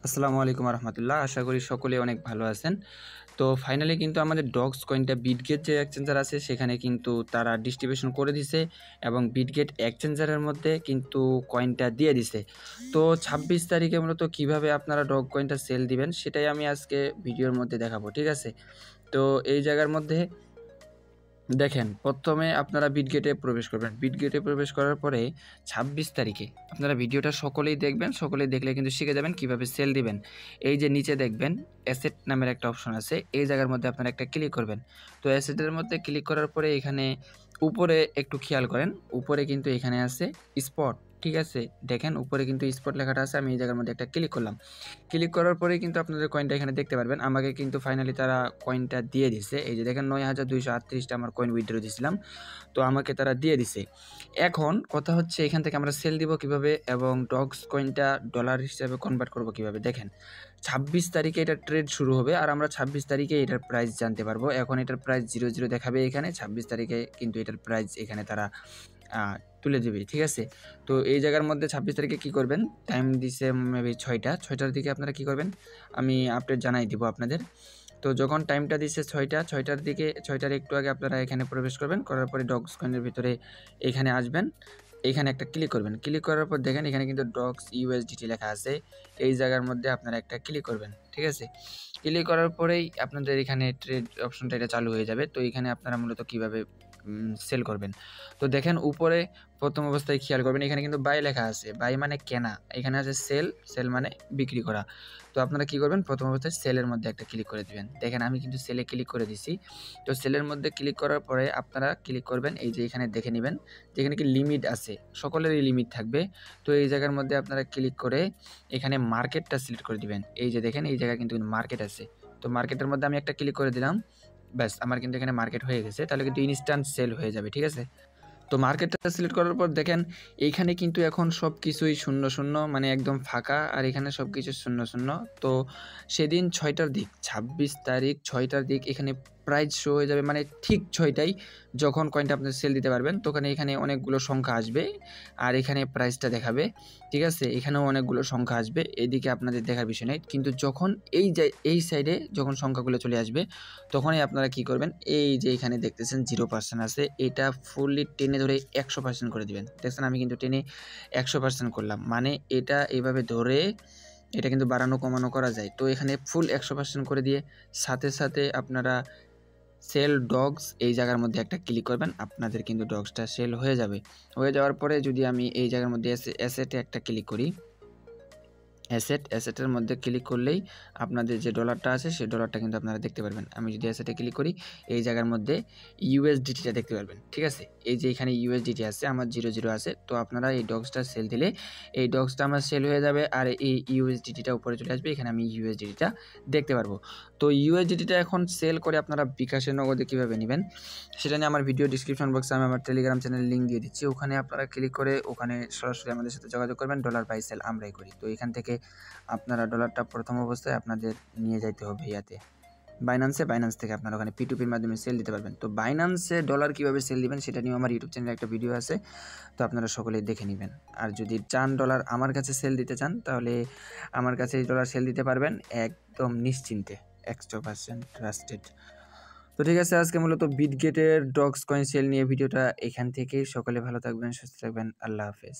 আসসালামু আলাইকুম রহমতুল্লাহ। আশা করি সকলে অনেক ভালো আছেন। তো ফাইনালি কিন্তু আমাদের ডগস কয়েনটা বিটগেট যে এক্সচেঞ্জার আছে সেখানে কিন্তু তারা ডিস্ট্রিবিউশন করে দিছে এবং বিটগেট এক্সচেঞ্জারের মধ্যে কিন্তু কয়েনটা দিয়ে দিছে। তো ২৬ তারিখে মূলত কীভাবে আপনারা ডগ কয়েনটা সেল দিবেন সেটাই আমি আজকে ভিডিওর মধ্যে দেখাবো, ঠিক আছে? তো এই জায়গার মধ্যে দেখেন, প্রথমে আপনারা বিটগেটে প্রবেশ করবেন। বিটগেটে প্রবেশ করার পরে ২৬ তারিখে আপনারা ভিডিওটা সকলেই দেখবেন। সকলেই দেখলে কিন্তু শিখে যাবেন কীভাবে সেল দিবেন। এই যে নিচে দেখবেন অ্যাসেট নামের একটা অপশন আছে, এই জায়গার মধ্যে আপনারা একটা ক্লিক করবেন। তো অ্যাসেটের মধ্যে ক্লিক করার পরে এখানে উপরে একটু খেয়াল করেন, উপরে কিন্তু এখানে আছে স্পট, ঠিক আছে? দেখেন উপরে কিন্তু স্পট লেখাটা আছে। আমি এই জায়গার মধ্যে একটা ক্লিক করলাম। ক্লিক করার পরেই কিন্তু আপনাদের কয়েনটা এখানে দেখতে পারবেন। আমাকে কিন্তু ফাইনালি তারা কয়েনটা দিয়ে দিছে। এই যে দেখেন ৯,২৩৮টা আমার কয়েন উইথড্র দিয়েছিলাম, তো আমাকে তারা দিয়ে দিছে। এখন কথা হচ্ছে এখান থেকে আমরা সেল দিব কিভাবে এবং ডগস কয়েনটা ডলার হিসাবে কনভার্ট করব কিভাবে। দেখেন ২৬ তারিখে এটার ট্রেড শুরু হবে আর আমরা ২৬ তারিখে এটার প্রাইস জানতে পারবো। এখন এটার প্রাইস ০০ দেখাবে এখানে। ২৬ তারিখে কিন্তু এটার প্রাইস এখানে তারা তুলে দেবে, ঠিক আছে? তো এই জায়গার মধ্যে ২৬ তারিখে কী করবেন, টাইম দিছে মেবি ৬টার দিকে আপনারা কী করবেন, আমি আপডেট জানাই দিব আপনাদের। তো যখন টাইমটা দিচ্ছে ৬টার দিকে, ৬টার একটু আগে আপনারা এখানে প্রবেশ করবেন। করার পরে ডগস কয়েনের ভিতরে এখানে আসবেন, এখানে একটা ক্লিক করবেন। ক্লিক করার পর দেখেন এখানে কিন্তু ডগস ইউএসডিটি লেখা আছে। এই জায়গার মধ্যে আপনারা একটা ক্লিক করবেন, ঠিক আছে? ক্লিক করার পরেই আপনাদের এখানে ট্রেড অপশনটা এটা চালু হয়ে যাবে। তো এখানে আপনারা মূলত কীভাবে সেল করবেন। তো দেখেন উপরে প্রথম অবস্থায় খেয়াল করবেন এখানে কিন্তু বাই লেখা আছে। বাই মানে কেনা, এখানে আছে সেল, সেল মানে বিক্রি করা। তো আপনারা কী করবেন, প্রথম অবস্থায় সেলের মধ্যে একটা ক্লিক করে দিবেন। দেখেন আমি কিন্তু সেলে ক্লিক করে দিছি। তো সেলের মধ্যে ক্লিক করার পরে আপনারা ক্লিক করবেন, এই যে এখানে দেখে নেবেন যেখানে কি লিমিট আছে, সকলেরই লিমিট থাকবে। তো এই জায়গার মধ্যে আপনারা ক্লিক করে এখানে মার্কেটটা সিলেক্ট করে দিবেন। এই যে দেখেন এই জায়গায় কিন্তু মার্কেট আছে। তো মার্কেটের মধ্যে আমি একটা ক্লিক করে দিলাম, ব্যাস আমার কিন্তু এখানে মার্কেট হয়ে গেছে। তাহলে কিন্তু ইনস্ট্যান্ট সেল হয়ে যাবে, ঠিক আছে? তো মার্কেটটা সিলেক্ট করার পর দেখেন এইখানে কিন্তু এখন সব কিছুই শূন্য শূন্য, মানে একদম ফাঁকা, আর এখানে সব কিছু শূন্য শূন্য। তো সেদিন ৬টার দিক, ২৬ তারিখ ৬টার দিক এখানে প্রাইস শো হয়ে যাবে, মানে ঠিক ৬টায় যখন কয়েনটা আপনি সেল দিতে পারবেন তখন এখানে অনেকগুলো সংখ্যা আসবে আর এখানে প্রাইসটা দেখাবে, ঠিক আছে? এখানেও অনেকগুলো সংখ্যা আসবে, এদিকে আপনাদের দেখার বিষয় নেই। কিন্তু যখন এই সাইডে যখন সংখ্যাগুলো চলে আসবে তখনই আপনারা কি করবেন, এই যে এখানে দেখতেছেন 0% আছে, এটা ফুললি টেনে ধরে 100% করে দিবেন। দেখছেন আমি কিন্তু টেনে 100% করলাম, মানে এটা এইভাবে ধরে এটা কিন্তু বাড়ানো কমানো করা যায়। তো এখানে ফুল 100% করে দিয়ে সাথে সাথে আপনারা সেল ডগস এই জায়গার মধ্যে একটা ক্লিক করবেন, আপনাদের কিন্তু ডগসটা সেল হয়ে যাবে। হয়ে যাওয়ার পরে যদি আমি এই জায়গার মধ্যে অ্যাসেটে একটা ক্লিক করি, অ্যাসেটের মধ্যে ক্লিক করলেই আপনাদের যে ডলারটা আছে সেই ডলারটা কিন্তু আপনারা দেখতে পারবেন। আমি যদি অ্যাসেটে ক্লিক করি এই জায়গার মধ্যে ইউএসডিটিটা দেখতে পারবেন, ঠিক আছে? এই যে এখানে ইউএসডিটি আছে, আমার 0 আছে। তো আপনারা এই ডগসটা সেল দিলে এই ডগসটা আমার সেল হয়ে যাবে আর এই ইউএসডিটিটা উপরে চলে আসবে, এখানে আমি ইউএসডিটিটা দেখতে পারবো। তো ইউএসডিটিটা এখন সেল করে আপনারা বিকাশের নগদে কীভাবে নেবেন সেটা নিয়ে আমার ভিডিও ডিসক্রিপশন বক্সে আমি আমার টেলিগ্রাম চ্যানেলের লিঙ্ক দিয়ে দিচ্ছি। ওখানে আপনারা ক্লিক করে ওখানে সরাসরি আমাদের সাথে যোগাযোগ করবেন। ডলার বাই সেল আমরাই করি। তো এখান থেকে আপনারা ডলারটা প্রথম অবস্থায় আপনাদের নিয়ে যাইতে হবে ইয়াতে বাইন্যান্স থেকে আপনারা ওখানে P2P-র মাধ্যমে সেল দিতে পারবেন। তো বাইন্যান্সে ডলার কীভাবে সেল দিবেন সেটা নিয়েও আমার ইউটিউব চ্যানেলে একটা ভিডিও আছে, তো আপনারা সকলেই দেখে নেবেন। আর যদি চান ডলার আমার কাছে সেল দিতে চান তাহলে আমার কাছে এই ডলার সেল দিতে পারবেন একদম নিশ্চিন্তে, 100% ট্রাস্টেড। তো ঠিক আছে, আজকে মূলত বিটগেটের ডগস কয়েন সেল নিয়ে ভিডিওটা এখান থেকেই। সকলে ভালো থাকবেন, সুস্থ থাকবেন। আল্লাহ হাফেজ।